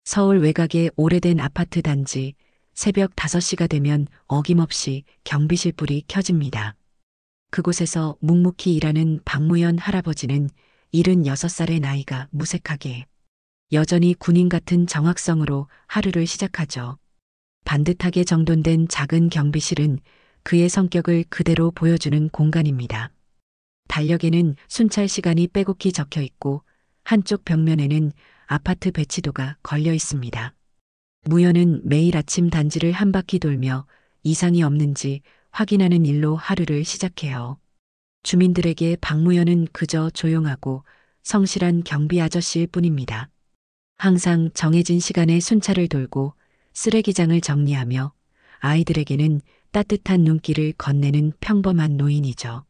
서울 외곽의 오래된 아파트 단지, 새벽 5시가 되면 어김없이 경비실 불이 켜집니다. 그곳에서 묵묵히 일하는 박무연 할아버지는 76살의 나이가 무색하게 여전히 군인 같은 정확성으로 하루를 시작하죠. 반듯하게 정돈된 작은 경비실은 그의 성격을 그대로 보여주는 공간입니다. 달력에는 순찰 시간이 빼곡히 적혀 있고 한쪽 벽면에는 아파트 배치도가 걸려 있습니다. 무연은 매일 아침 단지를 한 바퀴 돌며 이상이 없는지 확인하는 일로 하루를 시작해요. 주민들에게 박무연은 그저 조용하고 성실한 경비 아저씨일 뿐입니다. 항상 정해진 시간에 순찰을 돌고 쓰레기장을 정리하며 아이들에게는 따뜻한 눈길을 건네는 평범한 노인이죠.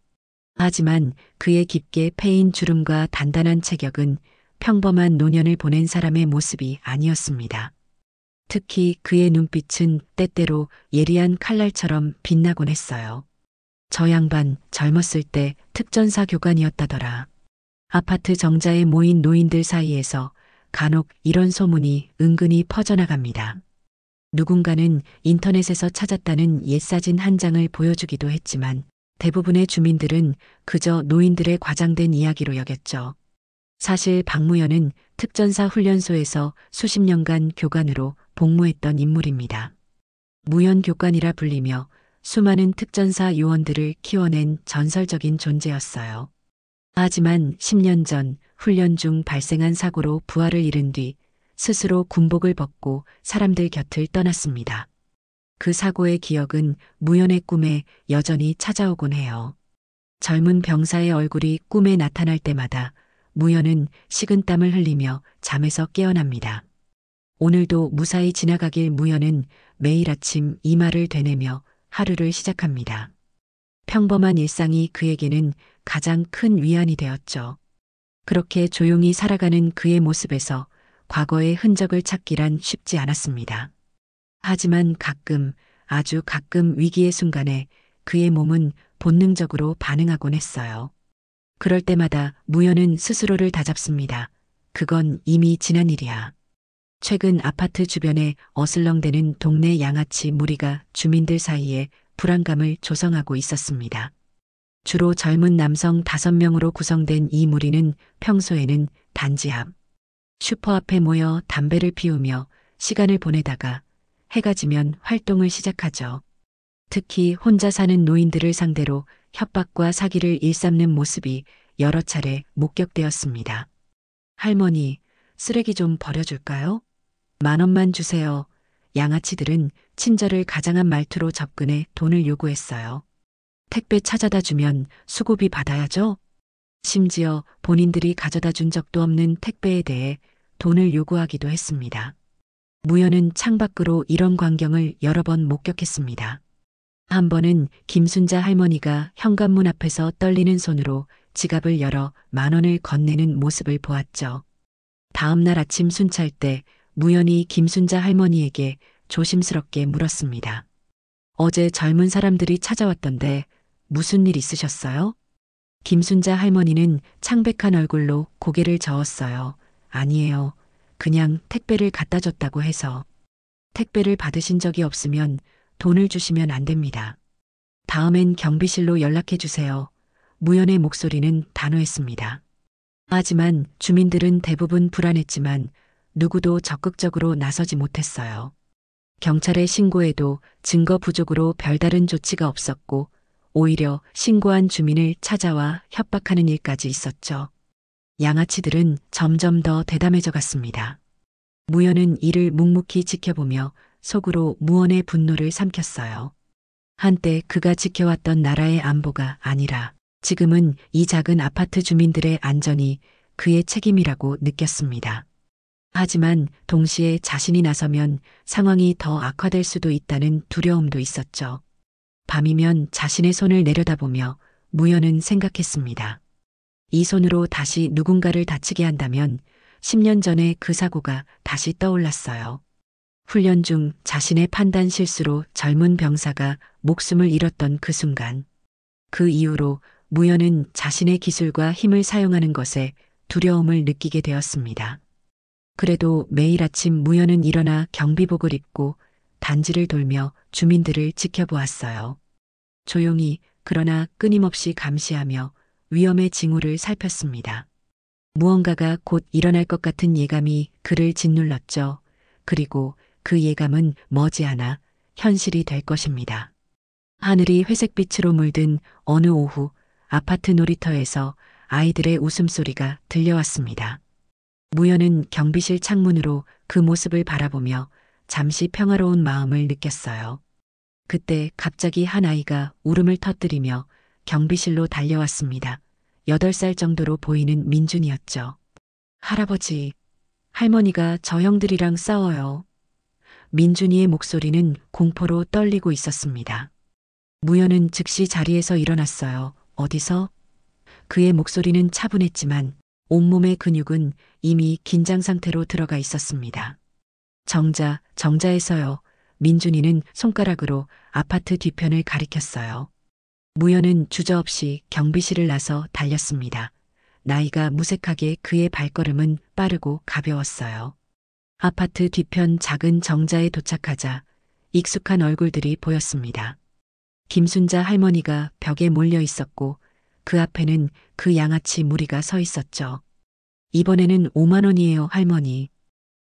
하지만 그의 깊게 패인 주름과 단단한 체격은 평범한 노년을 보낸 사람의 모습이 아니었습니다. 특히 그의 눈빛은 때때로 예리한 칼날처럼 빛나곤 했어요. 저 양반 젊었을 때 특전사 교관이었다더라. 아파트 정자에 모인 노인들 사이에서 간혹 이런 소문이 은근히 퍼져나갑니다. 누군가는 인터넷에서 찾았다는 옛사진 한 장을 보여주기도 했지만 대부분의 주민들은 그저 노인들의 과장된 이야기로 여겼죠. 사실 박무연은 특전사 훈련소에서 수십 년간 교관으로 복무했던 인물입니다. 무연 교관이라 불리며 수많은 특전사 요원들을 키워낸 전설적인 존재였어요. 하지만 10년 전 훈련 중 발생한 사고로 부하를 잃은 뒤 스스로 군복을 벗고 사람들 곁을 떠났습니다. 그 사고의 기억은 무연의 꿈에 여전히 찾아오곤 해요. 젊은 병사의 얼굴이 꿈에 나타날 때마다 무연은 식은땀을 흘리며 잠에서 깨어납니다. 오늘도 무사히 지나가길 무연은 매일 아침 이마를 되내며 하루를 시작합니다. 평범한 일상이 그에게는 가장 큰 위안이 되었죠. 그렇게 조용히 살아가는 그의 모습에서 과거의 흔적을 찾기란 쉽지 않았습니다. 하지만 가끔, 아주 가끔 위기의 순간에 그의 몸은 본능적으로 반응하곤 했어요. 그럴 때마다 무연은 스스로를 다잡습니다. 그건 이미 지난 일이야. 최근 아파트 주변에 어슬렁대는 동네 양아치 무리가 주민들 사이에 불안감을 조성하고 있었습니다. 주로 젊은 남성 5명으로 구성된 이 무리는 평소에는 단지 앞, 슈퍼 앞에 모여 담배를 피우며 시간을 보내다가 해가 지면 활동을 시작하죠. 특히 혼자 사는 노인들을 상대로 협박과 사기를 일삼는 모습이 여러 차례 목격되었습니다. 할머니, 쓰레기 좀 버려줄까요? 10,000원만 주세요. 양아치들은 친절을 가장한 말투로 접근해 돈을 요구했어요. 택배 찾아다 주면 수고비 받아야죠? 심지어 본인들이 가져다 준 적도 없는 택배에 대해 돈을 요구하기도 했습니다. 무연은 창밖으로 이런 광경을 여러 번 목격했습니다. 한 번은 김순자 할머니가 현관문 앞에서 떨리는 손으로 지갑을 열어 10,000원을 건네는 모습을 보았죠. 다음 날 아침 순찰 때 무연이 김순자 할머니에게 조심스럽게 물었습니다. 어제 젊은 사람들이 찾아왔던데 무슨 일 있으셨어요? 김순자 할머니는 창백한 얼굴로 고개를 저었어요. 아니에요. 그냥 택배를 갖다 줬다고 해서. 택배를 받으신 적이 없으면 돈을 주시면 안 됩니다. 다음엔 경비실로 연락해 주세요. 무연의 목소리는 단호했습니다. 하지만 주민들은 대부분 불안했지만 누구도 적극적으로 나서지 못했어요. 경찰에 신고해도 증거 부족으로 별다른 조치가 없었고 오히려 신고한 주민을 찾아와 협박하는 일까지 있었죠. 양아치들은 점점 더 대담해져 갔습니다. 무연은 이를 묵묵히 지켜보며 속으로 무언의 분노를 삼켰어요. 한때 그가 지켜왔던 나라의 안보가 아니라 지금은 이 작은 아파트 주민들의 안전이 그의 책임이라고 느꼈습니다. 하지만 동시에 자신이 나서면 상황이 더 악화될 수도 있다는 두려움도 있었죠. 밤이면 자신의 손을 내려다보며 무연은 생각했습니다. 이 손으로 다시 누군가를 다치게 한다면 10년 전의 그 사고가 다시 떠올랐어요. 훈련 중 자신의 판단 실수로 젊은 병사가 목숨을 잃었던 그 순간. 그 이후로 무연은 자신의 기술과 힘을 사용하는 것에 두려움을 느끼게 되었습니다. 그래도 매일 아침 무연은 일어나 경비복을 입고 단지를 돌며 주민들을 지켜보았어요. 조용히 그러나 끊임없이 감시하며 위험의 징후를 살폈습니다. 무언가가 곧 일어날 것 같은 예감이 그를 짓눌렀죠. 그리고 그 예감은 머지않아 현실이 될 것입니다. 하늘이 회색빛으로 물든 어느 오후 아파트 놀이터에서 아이들의 웃음소리가 들려왔습니다. 무연은 경비실 창문으로 그 모습을 바라보며 잠시 평화로운 마음을 느꼈어요. 그때 갑자기 한 아이가 울음을 터뜨리며 경비실로 달려왔습니다. 8살 정도로 보이는 민준이었죠. 할아버지, 할머니가 저 형들이랑 싸워요. 민준이의 목소리는 공포로 떨리고 있었습니다. 무연은 즉시 자리에서 일어났어요. 어디서? 그의 목소리는 차분했지만 온몸의 근육은 이미 긴장 상태로 들어가 있었습니다. 정자에서요. 민준이는 손가락으로 아파트 뒤편을 가리켰어요. 무연은 주저없이 경비실을 나서 달렸습니다. 나이가 무색하게 그의 발걸음은 빠르고 가벼웠어요. 아파트 뒤편 작은 정자에 도착하자 익숙한 얼굴들이 보였습니다. 김순자 할머니가 벽에 몰려 있었고 그 앞에는 그 양아치 무리가 서 있었죠. 이번에는 5만 원이에요, 할머니.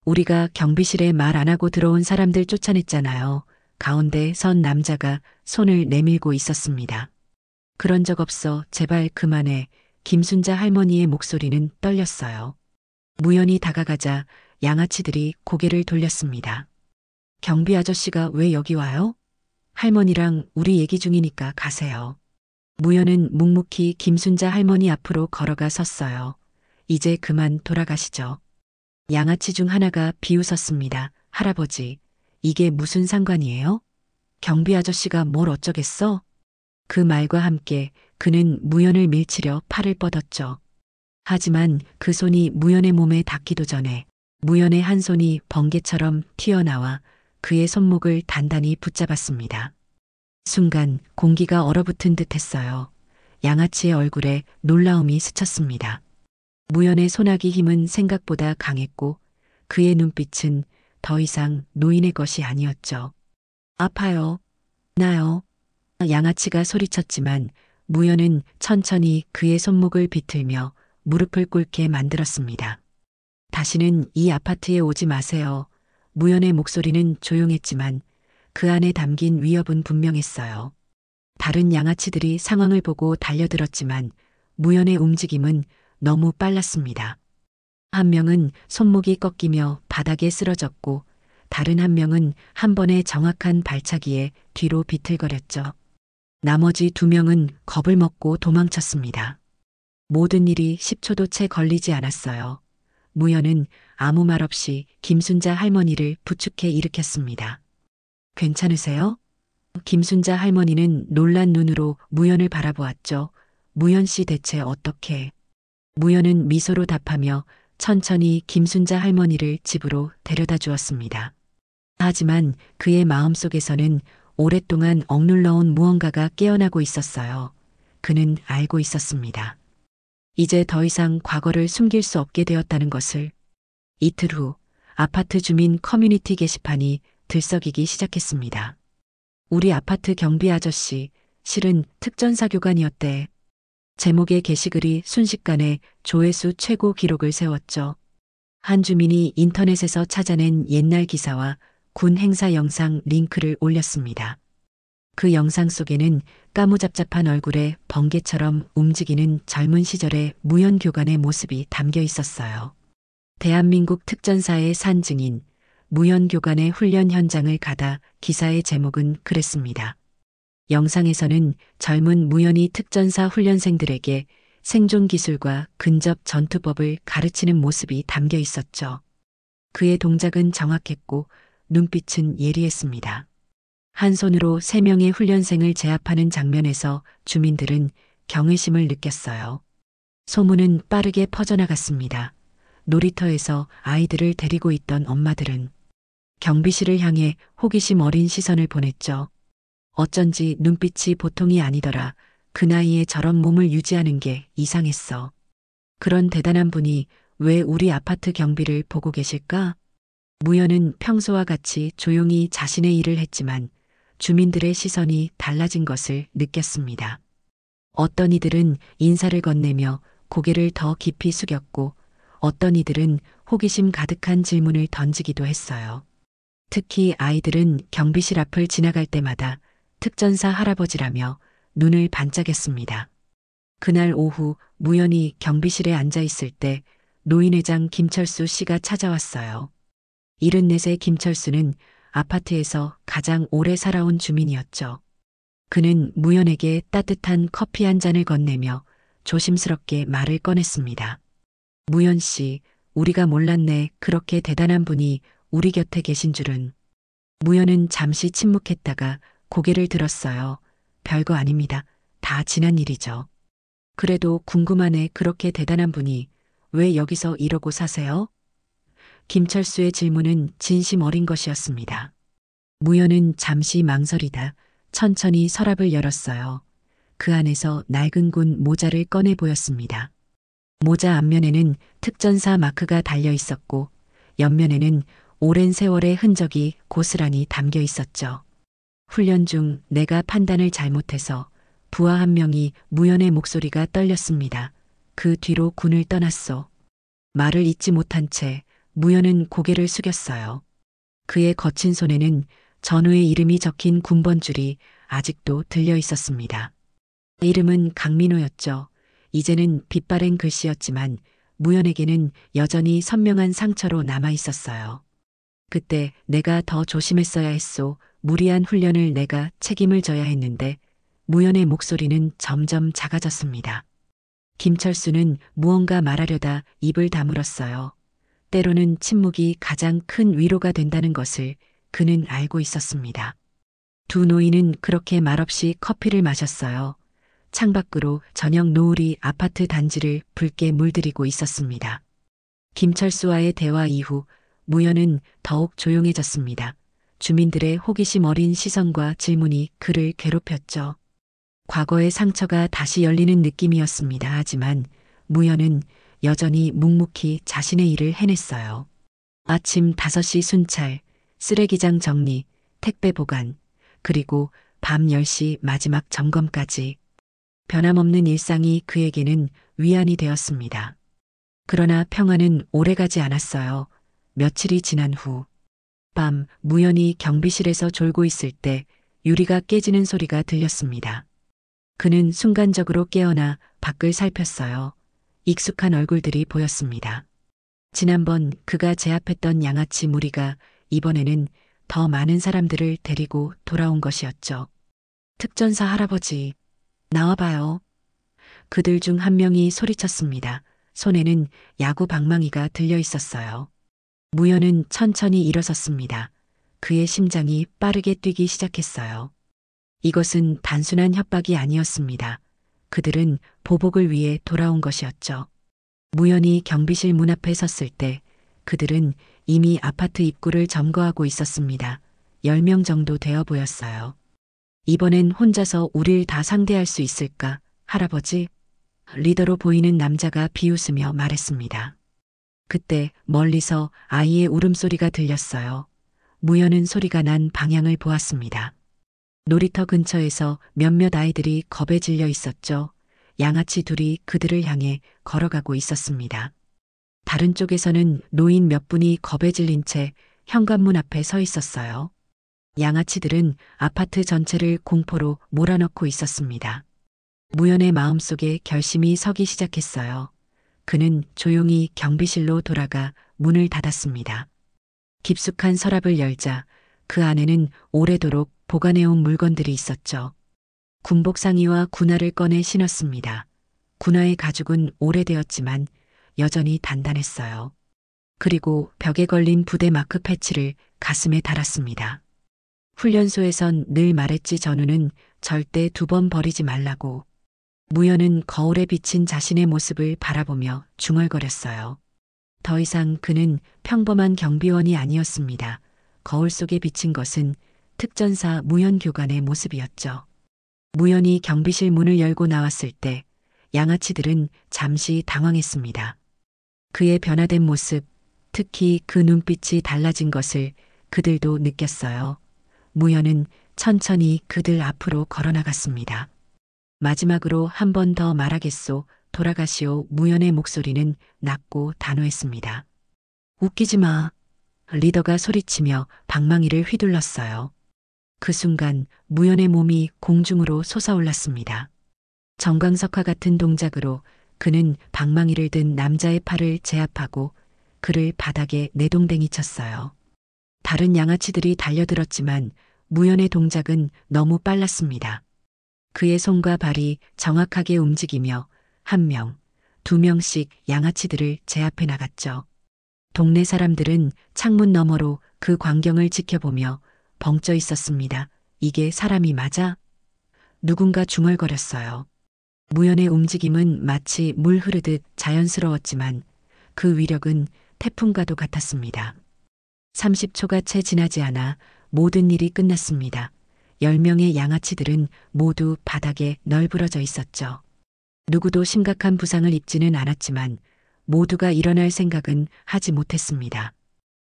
우리가 경비실에 말 안 하고 들어온 사람들 쫓아냈잖아요. 가운데 선 남자가 손을 내밀고 있었습니다. 그런 적 없어. 제발 그만해. 김순자 할머니의 목소리는 떨렸어요. 무연히 다가가자 양아치들이 고개를 돌렸습니다. 경비 아저씨가 왜 여기 와요? 할머니랑 우리 얘기 중이니까 가세요. 무연은 묵묵히 김순자 할머니 앞으로 걸어가 섰어요. 이제 그만 돌아가시죠. 양아치 중 하나가 비웃었습니다. 할아버지, 이게 무슨 상관이에요? 경비 아저씨가 뭘 어쩌겠어? 그 말과 함께 그는 무연을 밀치려 팔을 뻗었죠. 하지만 그 손이 무연의 몸에 닿기도 전에 무연의 한 손이 번개처럼 튀어나와 그의 손목을 단단히 붙잡았습니다. 순간 공기가 얼어붙은 듯 했어요. 양아치의 얼굴에 놀라움이 스쳤습니다. 무연의 손아귀 힘은 생각보다 강했고 그의 눈빛은 더 이상 노인의 것이 아니었죠. 아파요. 나요. 양아치가 소리쳤지만 무연은 천천히 그의 손목을 비틀며 무릎을 꿇게 만들었습니다. 다시는 이 아파트에 오지 마세요. 무연의 목소리는 조용했지만 그 안에 담긴 위협은 분명했어요. 다른 양아치들이 상황을 보고 달려들었지만 무연의 움직임은 너무 빨랐습니다. 한 명은 손목이 꺾이며 바닥에 쓰러졌고 다른 한 명은 한 번의 정확한 발차기에 뒤로 비틀거렸죠. 나머지 2명은 겁을 먹고 도망쳤습니다. 모든 일이 10초도 채 걸리지 않았어요. 무연은 아무 말 없이 김순자 할머니를 부축해 일으켰습니다. 괜찮으세요? 김순자 할머니는 놀란 눈으로 무연을 바라보았죠. 무연 씨 대체 어떻게? 무연은 미소로 답하며 천천히 김순자 할머니를 집으로 데려다 주었습니다. 하지만 그의 마음속에서는 오랫동안 억눌러온 무언가가 깨어나고 있었어요. 그는 알고 있었습니다. 이제 더 이상 과거를 숨길 수 없게 되었다는 것을. 이틀 후 아파트 주민 커뮤니티 게시판이 들썩이기 시작했습니다. 우리 아파트 경비 아저씨, 실은 특전사 교관이었대. 제목의 게시글이 순식간에 조회수 최고 기록을 세웠죠. 한 주민이 인터넷에서 찾아낸 옛날 기사와 군 행사 영상 링크를 올렸습니다. 그 영상 속에는 까무잡잡한 얼굴에 번개처럼 움직이는 젊은 시절의 무연 교관의 모습이 담겨 있었어요. 대한민국 특전사의 산 증인, 무연 교관의 훈련 현장을 가다 기사의 제목은 그랬습니다. 영상에서는 젊은 무연이 특전사 훈련생들에게 생존 기술과 근접 전투법을 가르치는 모습이 담겨 있었죠. 그의 동작은 정확했고 눈빛은 예리했습니다. 한 손으로 3명의 훈련생을 제압하는 장면에서 주민들은 경외심을 느꼈어요. 소문은 빠르게 퍼져나갔습니다. 놀이터에서 아이들을 데리고 있던 엄마들은 경비실을 향해 호기심 어린 시선을 보냈죠. 어쩐지 눈빛이 보통이 아니더라. 그 나이에 저런 몸을 유지하는 게 이상했어. 그런 대단한 분이 왜 우리 아파트 경비를 보고 계실까? 무연은 평소와 같이 조용히 자신의 일을 했지만 주민들의 시선이 달라진 것을 느꼈습니다. 어떤 이들은 인사를 건네며 고개를 더 깊이 숙였고 어떤 이들은 호기심 가득한 질문을 던지기도 했어요. 특히 아이들은 경비실 앞을 지나갈 때마다 특전사 할아버지라며 눈을 반짝였습니다. 그날 오후 무연히 경비실에 앉아 있을 때 노인회장 김철수 씨가 찾아왔어요. 74세 김철수는 아파트에서 가장 오래 살아온 주민이었죠. 그는 무연에게 따뜻한 커피 한 잔을 건네며 조심스럽게 말을 꺼냈습니다. 무연 씨, 우리가 몰랐네. 그렇게 대단한 분이 우리 곁에 계신 줄은. 무연은 잠시 침묵했다가 고개를 들었어요. 별거 아닙니다. 다 지난 일이죠. 그래도 궁금하네. 그렇게 대단한 분이 왜 여기서 이러고 사세요? 김철수의 질문은 진심 어린 것이었습니다. 무연은 잠시 망설이다 천천히 서랍을 열었어요. 그 안에서 낡은 군 모자를 꺼내 보였습니다. 모자 앞면에는 특전사 마크가 달려 있었고 옆면에는 오랜 세월의 흔적이 고스란히 담겨 있었죠. 훈련 중 내가 판단을 잘못해서 부하 한 명이 무연의 목소리가 떨렸습니다. 그 뒤로 군을 떠났소. 말을 잇지 못한 채 무연은 고개를 숙였어요. 그의 거친 손에는 전우의 이름이 적힌 군번줄이 아직도 들려 있었습니다. 이름은 강민호였죠. 이제는 빛바랜 글씨였지만 무연에게는 여전히 선명한 상처로 남아 있었어요. 그때 내가 더 조심했어야 했소. 무리한 훈련을 내가 책임을 져야 했는데 무연의 목소리는 점점 작아졌습니다. 김철수는 무언가 말하려다 입을 다물었어요. 때로는 침묵이 가장 큰 위로가 된다는 것을 그는 알고 있었습니다. 두 노인은 그렇게 말없이 커피를 마셨어요. 창밖으로 저녁 노을이 아파트 단지를 붉게 물들이고 있었습니다. 김철수와의 대화 이후 무연은 더욱 조용해졌습니다. 주민들의 호기심 어린 시선과 질문이 그를 괴롭혔죠. 과거의 상처가 다시 열리는 느낌이었습니다. 하지만 무연은 여전히 묵묵히 자신의 일을 해냈어요. 아침 5시 순찰, 쓰레기장 정리, 택배 보관, 그리고 밤 10시 마지막 점검까지. 변함없는 일상이 그에게는 위안이 되었습니다. 그러나 평화는 오래가지 않았어요. 며칠이 지난 후 밤 무연히 경비실에서 졸고 있을 때 유리가 깨지는 소리가 들렸습니다. 그는 순간적으로 깨어나 밖을 살폈어요. 익숙한 얼굴들이 보였습니다. 지난번 그가 제압했던 양아치 무리가 이번에는 더 많은 사람들을 데리고 돌아온 것이었죠. 특전사 할아버지, 나와봐요. 그들 중 한 명이 소리쳤습니다. 손에는 야구 방망이가 들려 있었어요. 무연은 천천히 일어섰습니다. 그의 심장이 빠르게 뛰기 시작했어요. 이것은 단순한 협박이 아니었습니다. 그들은 보복을 위해 돌아온 것이었죠. 무연히 경비실 문 앞에 섰을 때 그들은 이미 아파트 입구를 점거하고 있었습니다. 10명 정도 되어 보였어요. 이번엔 혼자서 우릴 다 상대할 수 있을까, 할아버지? 리더로 보이는 남자가 비웃으며 말했습니다. 그때 멀리서 아이의 울음소리가 들렸어요. 무연은 소리가 난 방향을 보았습니다. 놀이터 근처에서 몇몇 아이들이 겁에 질려 있었죠. 양아치 둘이 그들을 향해 걸어가고 있었습니다. 다른 쪽에서는 노인 몇 분이 겁에 질린 채 현관문 앞에 서 있었어요. 양아치들은 아파트 전체를 공포로 몰아넣고 있었습니다. 무연의 마음속에 결심이 서기 시작했어요. 그는 조용히 경비실로 돌아가 문을 닫았습니다. 깊숙한 서랍을 열자 그 안에는 오래도록 보관해온 물건들이 있었죠. 군복 상의와 군화를 꺼내 신었습니다. 군화의 가죽은 오래되었지만 여전히 단단했어요. 그리고 벽에 걸린 부대 마크 패치를 가슴에 달았습니다. 훈련소에선 늘 말했지 전우는 절대 2번 버리지 말라고. 무연은 거울에 비친 자신의 모습을 바라보며 중얼거렸어요. 더 이상 그는 평범한 경비원이 아니었습니다. 거울 속에 비친 것은 특전사 무연 교관의 모습이었죠. 무연이 경비실 문을 열고 나왔을 때 양아치들은 잠시 당황했습니다. 그의 변화된 모습, 특히 그 눈빛이 달라진 것을 그들도 느꼈어요. 무연은 천천히 그들 앞으로 걸어나갔습니다. 마지막으로 한 번 더 말하겠소. 돌아가시오. 무연의 목소리는 낮고 단호했습니다. 웃기지 마. 리더가 소리치며 방망이를 휘둘렀어요. 그 순간 무연의 몸이 공중으로 솟아올랐습니다. 정광석화 같은 동작으로 그는 방망이를 든 남자의 팔을 제압하고 그를 바닥에 내동댕이 쳤어요. 다른 양아치들이 달려들었지만 무연의 동작은 너무 빨랐습니다. 그의 손과 발이 정확하게 움직이며 한 명, 두 명씩 양아치들을 제압해 나갔죠. 동네 사람들은 창문 너머로 그 광경을 지켜보며 벙쪄 있었습니다. 이게 사람이 맞아? 누군가 중얼거렸어요. 무연의 움직임은 마치 물 흐르듯 자연스러웠지만 그 위력은 태풍과도 같았습니다. 30초가 채 지나지 않아 모든 일이 끝났습니다. 10명의 양아치들은 모두 바닥에 널브러져 있었죠. 누구도 심각한 부상을 입지는 않았지만 모두가 일어날 생각은 하지 못했습니다.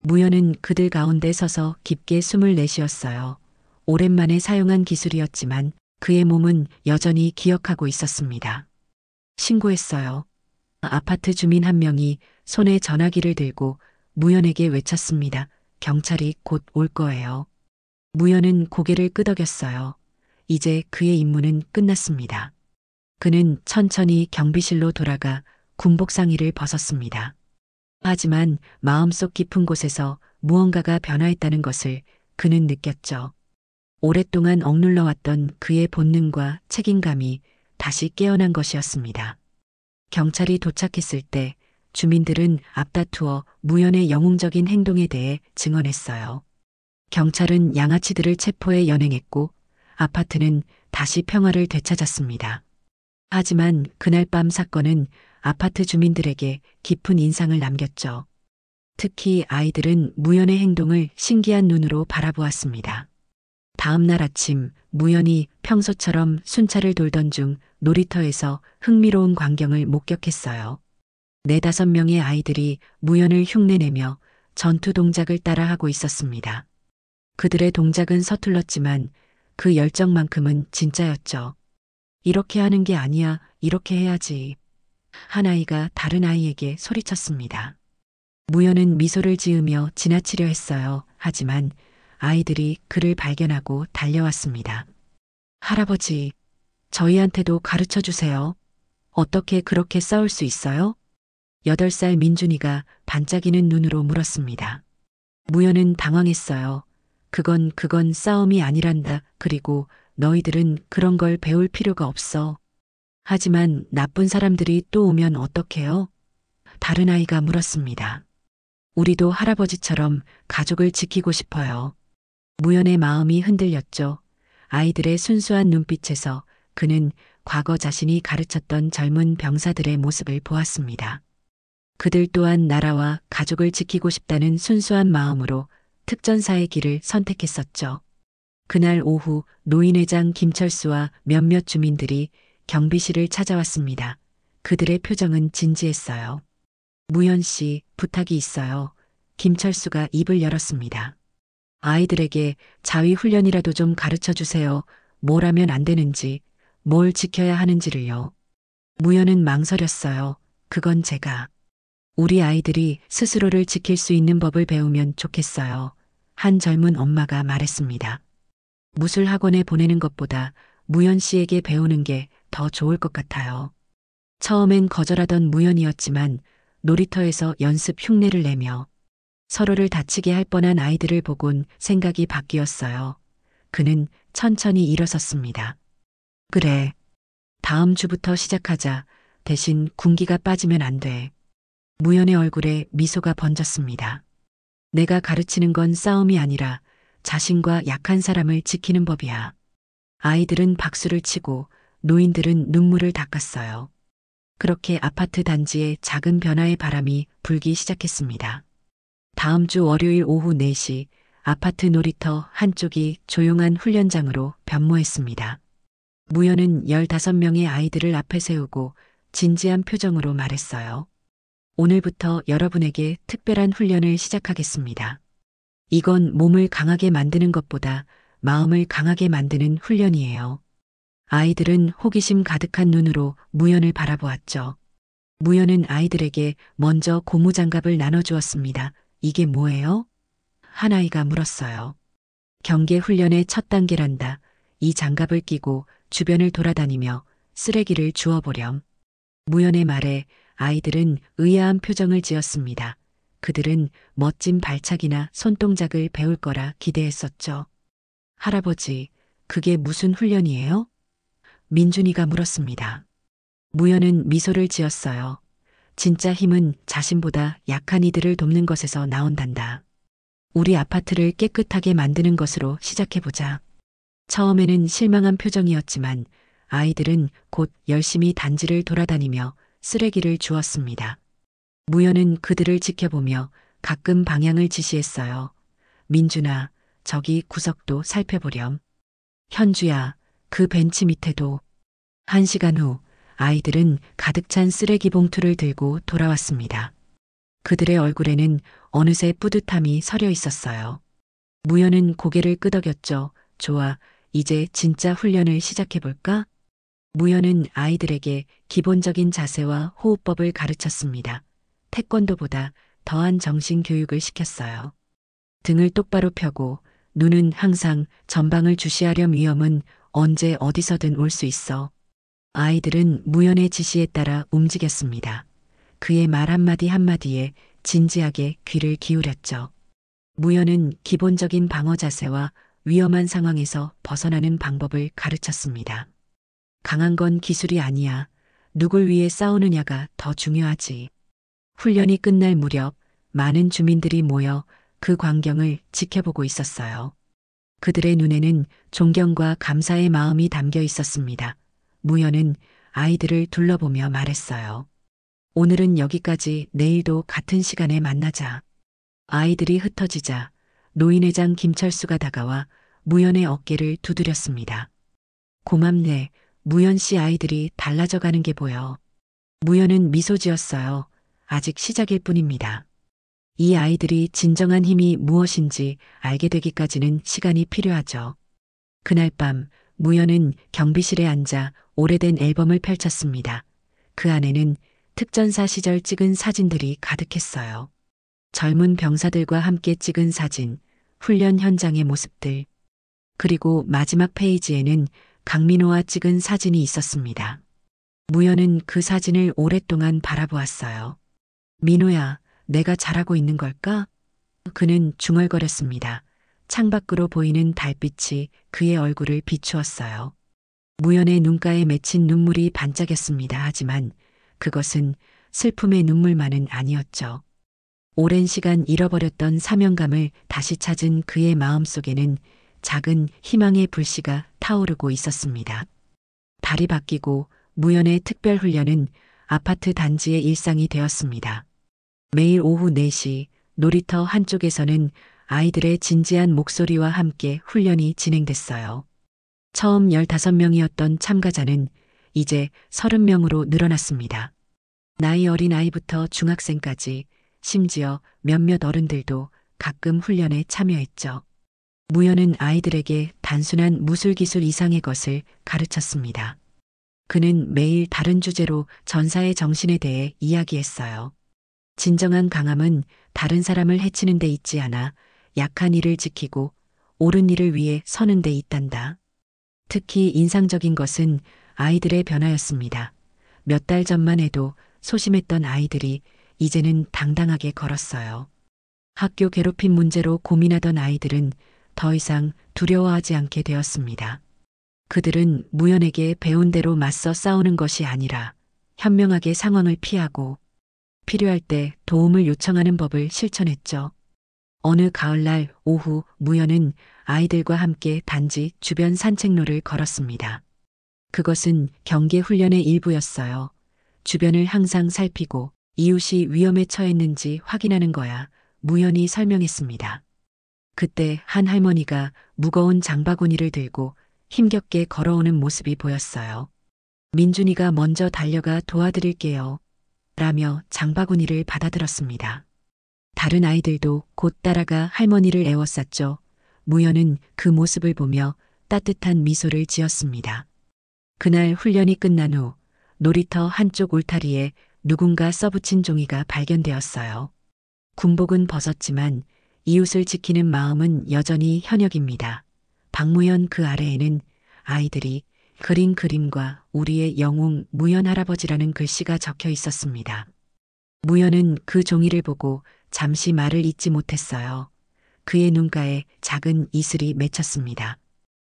무연은 그들 가운데 서서 깊게 숨을 내쉬었어요. 오랜만에 사용한 기술이었지만 그의 몸은 여전히 기억하고 있었습니다. 신고했어요. 아파트 주민 한 명이 손에 전화기를 들고 무연에게 외쳤습니다. 경찰이 곧 올 거예요. 무연은 고개를 끄덕였어요. 이제 그의 임무는 끝났습니다. 그는 천천히 경비실로 돌아가 군복상의를 벗었습니다. 하지만 마음속 깊은 곳에서 무언가가 변화했다는 것을 그는 느꼈죠. 오랫동안 억눌러왔던 그의 본능과 책임감이 다시 깨어난 것이었습니다. 경찰이 도착했을 때 주민들은 앞다투어 무연의 영웅적인 행동에 대해 증언했어요. 경찰은 양아치들을 체포해 연행했고 아파트는 다시 평화를 되찾았습니다. 하지만 그날 밤 사건은 아파트 주민들에게 깊은 인상을 남겼죠. 특히 아이들은 무연의 행동을 신기한 눈으로 바라보았습니다. 다음 날 아침 무연이 평소처럼 순찰을 돌던 중 놀이터에서 흥미로운 광경을 목격했어요. 4~5명의 아이들이 무연을 흉내내며 전투 동작을 따라하고 있었습니다. 그들의 동작은 서툴렀지만 그 열정만큼은 진짜였죠. 이렇게 하는 게 아니야, 이렇게 해야지. 한 아이가 다른 아이에게 소리쳤습니다. 무연은 미소를 지으며 지나치려 했어요. 하지만 아이들이 그를 발견하고 달려왔습니다. 할아버지, 저희한테도 가르쳐 주세요. 어떻게 그렇게 싸울 수 있어요? 8살 민준이가 반짝이는 눈으로 물었습니다. 무연은 당황했어요. 그건 싸움이 아니란다. 그리고 너희들은 그런 걸 배울 필요가 없어. 하지만 나쁜 사람들이 또 오면 어떡해요? 다른 아이가 물었습니다. 우리도 할아버지처럼 가족을 지키고 싶어요. 무연의 마음이 흔들렸죠. 아이들의 순수한 눈빛에서 그는 과거 자신이 가르쳤던 젊은 병사들의 모습을 보았습니다. 그들 또한 나라와 가족을 지키고 싶다는 순수한 마음으로 특전사의 길을 선택했었죠. 그날 오후 노인회장 김철수와 몇몇 주민들이 경비실을 찾아왔습니다. 그들의 표정은 진지했어요. 무연 씨, 부탁이 있어요. 김철수가 입을 열었습니다. 아이들에게 자위 훈련이라도 좀 가르쳐 주세요. 뭘 하면 안 되는지, 뭘 지켜야 하는지를요. 무연은 망설였어요. 그건 제가. 우리 아이들이 스스로를 지킬 수 있는 법을 배우면 좋겠어요. 한 젊은 엄마가 말했습니다. 무술 학원에 보내는 것보다 무연 씨에게 배우는 게 더 좋을 것 같아요. 처음엔 거절하던 무연이었지만 놀이터에서 연습 흉내를 내며 서로를 다치게 할 뻔한 아이들을 보곤 생각이 바뀌었어요. 그는 천천히 일어섰습니다. 그래. 다음 주부터 시작하자. 대신 군기가 빠지면 안 돼. 무연의 얼굴에 미소가 번졌습니다. 내가 가르치는 건 싸움이 아니라 자신과 약한 사람을 지키는 법이야. 아이들은 박수를 치고 노인들은 눈물을 닦았어요. 그렇게 아파트 단지에 작은 변화의 바람이 불기 시작했습니다. 다음 주 월요일 오후 4시 아파트 놀이터 한쪽이 조용한 훈련장으로 변모했습니다. 무연은 15명의 아이들을 앞에 세우고 진지한 표정으로 말했어요. 오늘부터 여러분에게 특별한 훈련을 시작하겠습니다. 이건 몸을 강하게 만드는 것보다 마음을 강하게 만드는 훈련이에요. 아이들은 호기심 가득한 눈으로 무연을 바라보았죠. 무연은 아이들에게 먼저 고무장갑을 나눠주었습니다. 이게 뭐예요? 한 아이가 물었어요. 경계 훈련의 첫 단계란다. 이 장갑을 끼고 주변을 돌아다니며 쓰레기를 주워보렴. 무연의 말에 아이들은 의아한 표정을 지었습니다. 그들은 멋진 발차기나 손동작을 배울 거라 기대했었죠. 할아버지, 그게 무슨 훈련이에요? 민준이가 물었습니다. 무연은 미소를 지었어요. 진짜 힘은 자신보다 약한 이들을 돕는 것에서 나온단다. 우리 아파트를 깨끗하게 만드는 것으로 시작해보자. 처음에는 실망한 표정이었지만 아이들은 곧 열심히 단지를 돌아다니며 쓰레기를 주웠습니다. 무연은 그들을 지켜보며 가끔 방향을 지시했어요. 민준아, 저기 구석도 살펴보렴. 현주야, 그 벤치 밑에도. 1시간 후 아이들은 가득 찬 쓰레기 봉투를 들고 돌아왔습니다. 그들의 얼굴에는 어느새 뿌듯함이 서려 있었어요. 무연은 고개를 끄덕였죠. 좋아, 이제 진짜 훈련을 시작해볼까? 무연은 아이들에게 기본적인 자세와 호흡법을 가르쳤습니다. 태권도보다 더한 정신 교육을 시켰어요. 등을 똑바로 펴고 눈은 항상 전방을 주시하렴. 위험은 언제 어디서든 올 수 있어. 아이들은 무연의 지시에 따라 움직였습니다. 그의 말 한마디 한마디에 진지하게 귀를 기울였죠. 무연은 기본적인 방어 자세와 위험한 상황에서 벗어나는 방법을 가르쳤습니다. 강한 건 기술이 아니야. 누굴 위해 싸우느냐가 더 중요하지. 훈련이 끝날 무렵 많은 주민들이 모여 그 광경을 지켜보고 있었어요. 그들의 눈에는 존경과 감사의 마음이 담겨 있었습니다. 무연은 아이들을 둘러보며 말했어요. 오늘은 여기까지. 내일도 같은 시간에 만나자. 아이들이 흩어지자 노인회장 김철수가 다가와 무연의 어깨를 두드렸습니다. 고맙네. 무연 씨, 아이들이 달라져 가는 게 보여. 무연은 미소 지었어요. 아직 시작일 뿐입니다. 이 아이들이 진정한 힘이 무엇인지 알게 되기까지는 시간이 필요하죠. 그날 밤 무연은 경비실에 앉아 오래된 앨범을 펼쳤습니다. 그 안에는 특전사 시절 찍은 사진들이 가득했어요. 젊은 병사들과 함께 찍은 사진, 훈련 현장의 모습들. 그리고 마지막 페이지에는 강민호와 찍은 사진이 있었습니다. 무연은 그 사진을 오랫동안 바라보았어요. 민호야, 내가 잘하고 있는 걸까? 그는 중얼거렸습니다. 창밖으로 보이는 달빛이 그의 얼굴을 비추었어요. 무연의 눈가에 맺힌 눈물이 반짝였습니다. 하지만 그것은 슬픔의 눈물만은 아니었죠. 오랜 시간 잃어버렸던 사명감을 다시 찾은 그의 마음속에는 작은 희망의 불씨가 타오르고 있었습니다. 달이 바뀌고 무연의 특별훈련은 아파트 단지의 일상이 되었습니다. 매일 오후 4시 놀이터 한쪽에서는 아이들의 진지한 목소리와 함께 훈련이 진행됐어요. 처음 15명이었던 참가자는 이제 30명으로 늘어났습니다. 나이 어린 아이부터 중학생까지, 심지어 몇몇 어른들도 가끔 훈련에 참여했죠. 무연은 아이들에게 단순한 무술기술 이상의 것을 가르쳤습니다. 그는 매일 다른 주제로 전사의 정신에 대해 이야기했어요. 진정한 강함은 다른 사람을 해치는 데 있지 않아 약한 이를 지키고 옳은 일을 위해 서는 데 있단다. 특히 인상적인 것은 아이들의 변화였습니다. 몇 달 전만 해도 소심했던 아이들이 이제는 당당하게 걸었어요. 학교 괴롭힘 문제로 고민하던 아이들은 더 이상 두려워하지 않게 되었습니다. 그들은 무연에게 배운 대로 맞서 싸우는 것이 아니라 현명하게 상황을 피하고 필요할 때 도움을 요청하는 법을 실천했죠. 어느 가을날 오후 무연은 아이들과 함께 단지 주변 산책로를 걸었습니다. 그것은 경계 훈련의 일부였어요. 주변을 항상 살피고 이웃이 위험에 처했는지 확인하는 거야. 무연이 설명했습니다. 그때 한 할머니가 무거운 장바구니를 들고 힘겹게 걸어오는 모습이 보였어요. 민준이가 먼저 달려가 도와드릴게요. 라며 장바구니를 받아들었습니다. 다른 아이들도 곧 따라가 할머니를 애워쌌죠. 무연은 그 모습을 보며 따뜻한 미소를 지었습니다. 그날 훈련이 끝난 후 놀이터 한쪽 울타리에 누군가 써붙인 종이가 발견되었어요. 군복은 벗었지만 이웃을 지키는 마음은 여전히 현역입니다. 박무연 그 아래에는 아이들이 그린 그림과 우리의 영웅 무연 할아버지라는 글씨가 적혀 있었습니다. 무연은 그 종이를 보고 잠시 말을 잇지 못했어요. 그의 눈가에 작은 이슬이 맺혔습니다.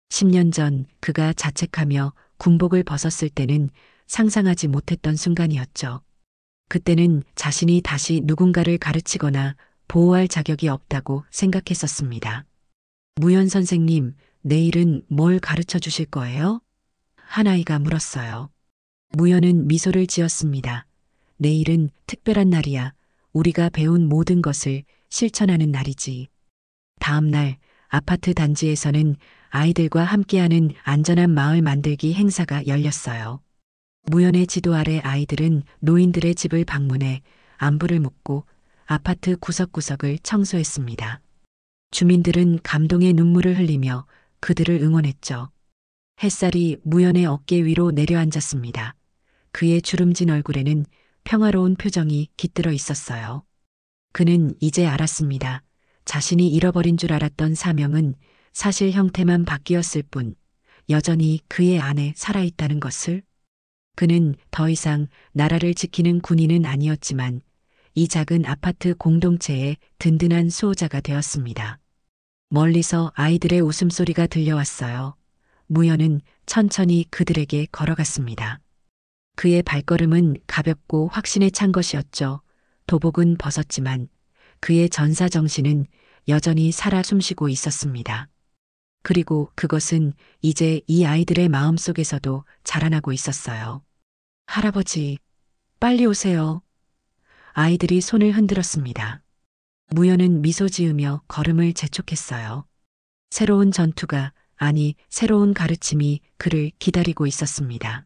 10년 전 그가 자책하며 군복을 벗었을 때는 상상하지 못했던 순간이었죠. 그때는 자신이 다시 누군가를 가르치거나 보호할 자격이 없다고 생각했었습니다. 무연 선생님, 내일은 뭘 가르쳐 주실 거예요? 한 아이가 물었어요. 무연은 미소를 지었습니다. 내일은 특별한 날이야. 우리가 배운 모든 것을 실천하는 날이지. 다음 날 아파트 단지에서는 아이들과 함께하는 안전한 마을 만들기 행사가 열렸어요. 무연의 지도 아래 아이들은 노인들의 집을 방문해 안부를 묻고 아파트 구석구석을 청소했습니다. 주민들은 감동의 눈물을 흘리며 그들을 응원했죠. 햇살이 무연의 어깨 위로 내려앉았습니다. 그의 주름진 얼굴에는 평화로운 표정이 깃들어 있었어요. 그는 이제 알았습니다. 자신이 잃어버린 줄 알았던 사명은 사실 형태만 바뀌었을 뿐 여전히 그의 안에 살아있다는 것을. 그는 더 이상 나라를 지키는 군인은 아니었지만 이 작은 아파트 공동체의 든든한 수호자가 되었습니다. 멀리서 아이들의 웃음소리가 들려왔어요. 무연은 천천히 그들에게 걸어갔습니다. 그의 발걸음은 가볍고 확신에 찬 것이었죠. 도복은 벗었지만 그의 전사정신은 여전히 살아 숨쉬고 있었습니다. 그리고 그것은 이제 이 아이들의 마음속에서도 자라나고 있었어요. 할아버지, 빨리 오세요. 아이들이 손을 흔들었습니다. 무연은 미소 지으며 걸음을 재촉했어요. 새로운 전투가, 아니 새로운 가르침이 그를 기다리고 있었습니다.